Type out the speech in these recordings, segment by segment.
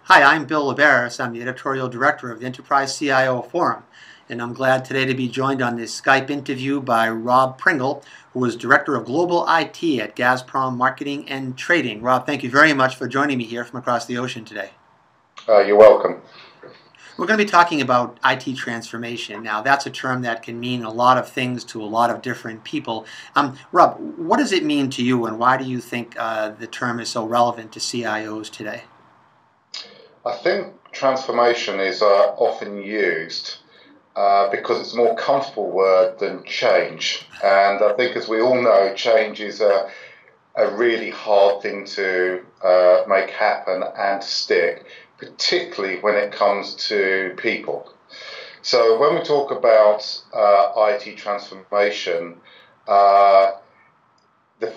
Hi, I'm Bill Labaris. I'm the Editorial Director of the Enterprise CIO Forum, and I'm glad today to be joined on this Skype interview by Rob Pringle, who is Director of Global IT at Gazprom Marketing and Trading. Rob, thank you very much for joining me here from across the ocean today. You're welcome. We're going to be talking about IT transformation. Now, that's a term that can mean a lot of things to a lot of different people. Rob, what does it mean to you, and why do you think the term is so relevant to CIOs today? I think transformation is often used because it's a more comfortable word than change. And I think, as we all know, change is a really hard thing to make happen and stick, particularly when it comes to people. So when we talk about IT transformation, the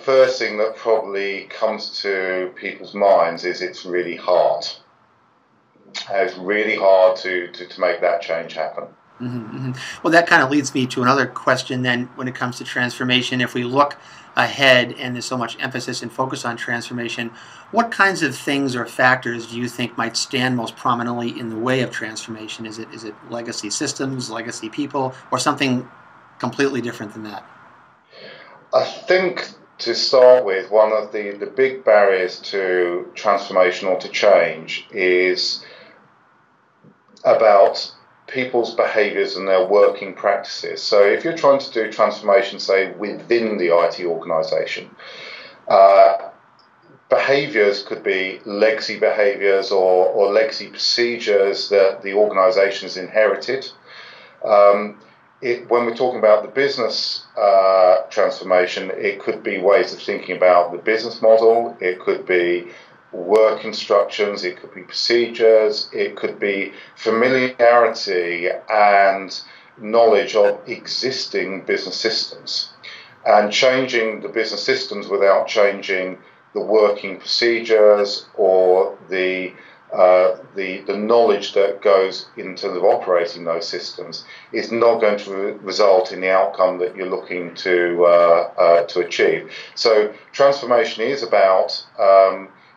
first thing that probably comes to people's minds is it's really hard. It's really hard to make that change happen. Well, that kind of leads me to another question then when it comes to transformation. If we look ahead and there's so much emphasis and focus on transformation, what kinds of things or factors do you think might stand most prominently in the way of transformation? Is it legacy systems, legacy people, or something completely different than that? I think, to start with, one of the big barriers to transformation or to change is about people's behaviours and their working practices. So if you're trying to do transformation, say, within the IT organisation, behaviours could be legacy behaviours or legacy procedures that the organisation has inherited. When we're talking about the business transformation, it could be ways of thinking about the business model, it could be work instructions, it could be procedures, it could be familiarity and knowledge of existing business systems. And changing the business systems without changing the working procedures or the knowledge that goes in terms of operating those systems is not going to result in the outcome that you're looking to achieve. So transformation is about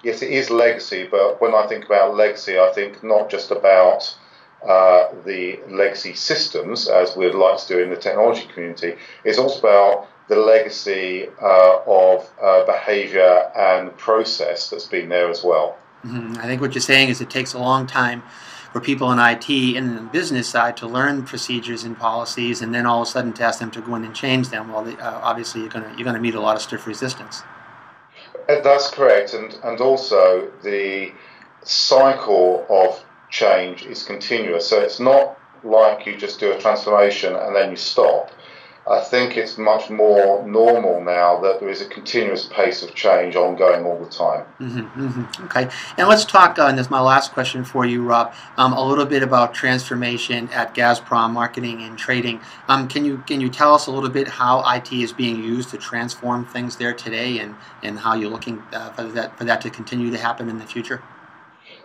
yes, it is legacy, but when I think about legacy, I think not just about the legacy systems, as we'd like to do in the technology community. It's also about the legacy of behaviour and process that's been there as well. I think what you're saying is it takes a long time for people in IT and the business side to learn procedures and policies, and then all of a sudden to ask them to go in and change them. Well, obviously you're going to meet a lot of stiff resistance. That's correct, and also the cycle of change is continuous. So it's not like you just do a transformation and then you stop. I think it's much more normal now that there is a continuous pace of change ongoing all the time. Okay, and let's talk, and this is my last question for you, Rob, a little bit about transformation at Gazprom Marketing and Trading. Can you tell us a little bit how IT is being used to transform things there today, and how you're looking for that to continue to happen in the future?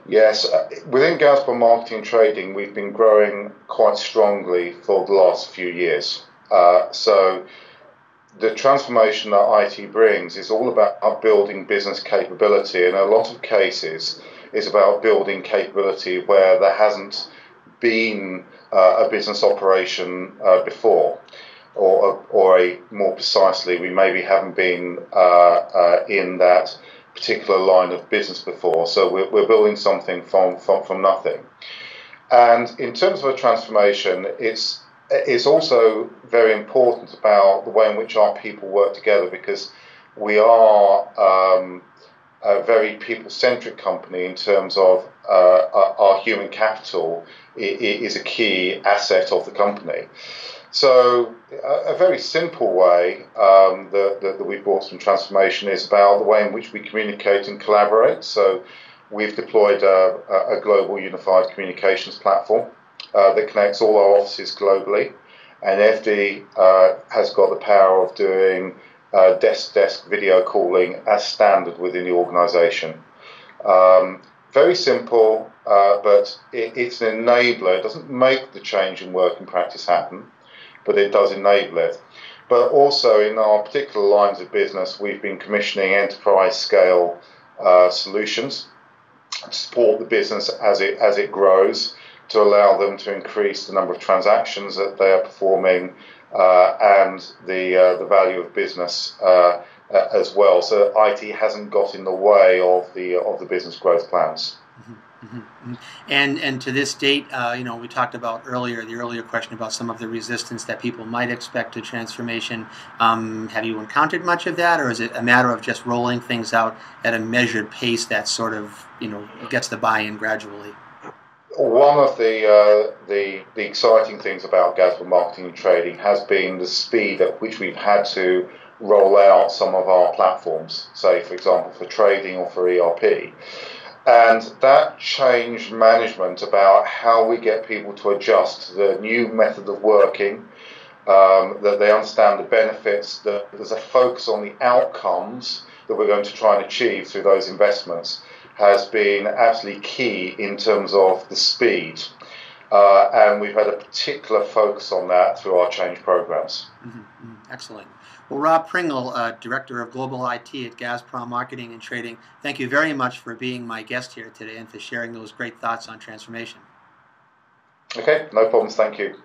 Yes, within Gazprom Marketing and Trading, we've been growing quite strongly for the last few years. So the transformation that IT brings is all about building business capability, and in a lot of cases is about building capability where there hasn't been a business operation before, or more precisely, we maybe haven't been in that particular line of business before. So we're building something from nothing. And in terms of a transformation, it's also very important about the way in which our people work together, because we are a very people-centric company in terms of our human capital is a key asset of the company. So a very simple way that we've brought some transformation is about the way in which we communicate and collaborate. So we've deployed a global unified communications platform that connects all our offices globally, and FD has got the power of doing desk-to-desk video calling as standard within the organisation. Very simple, but it's an enabler. It doesn't make the change in work and practice happen, but it does enable it. But also in our particular lines of business, we've been commissioning enterprise-scale solutions. support the business as it grows, to allow them to increase the number of transactions that they are performing, and the value of business as well. So IT hasn't got in the way of the business growth plans. And to this date, we talked about the earlier question about some of the resistance that people might expect to transformation. Have you encountered much of that, or is it a matter of just rolling things out at a measured pace that sort of gets the buy-in gradually? One of the exciting things about Gazprom Marketing and Trading has been the speed at which we've had to roll out some of our platforms, say for example for trading or for ERP. And that changed management about how we get people to adjust to the new method of working, that they understand the benefits, that there's a focus on the outcomes that we're going to try and achieve through those investments, has been absolutely key in terms of the speed. And we've had a particular focus on that through our change programs. Excellent. Well, Rob Pringle, Director of Global IT at Gazprom Marketing and Trading, thank you very much for being my guest here today and for sharing those great thoughts on transformation. Okay, no problems. Thank you.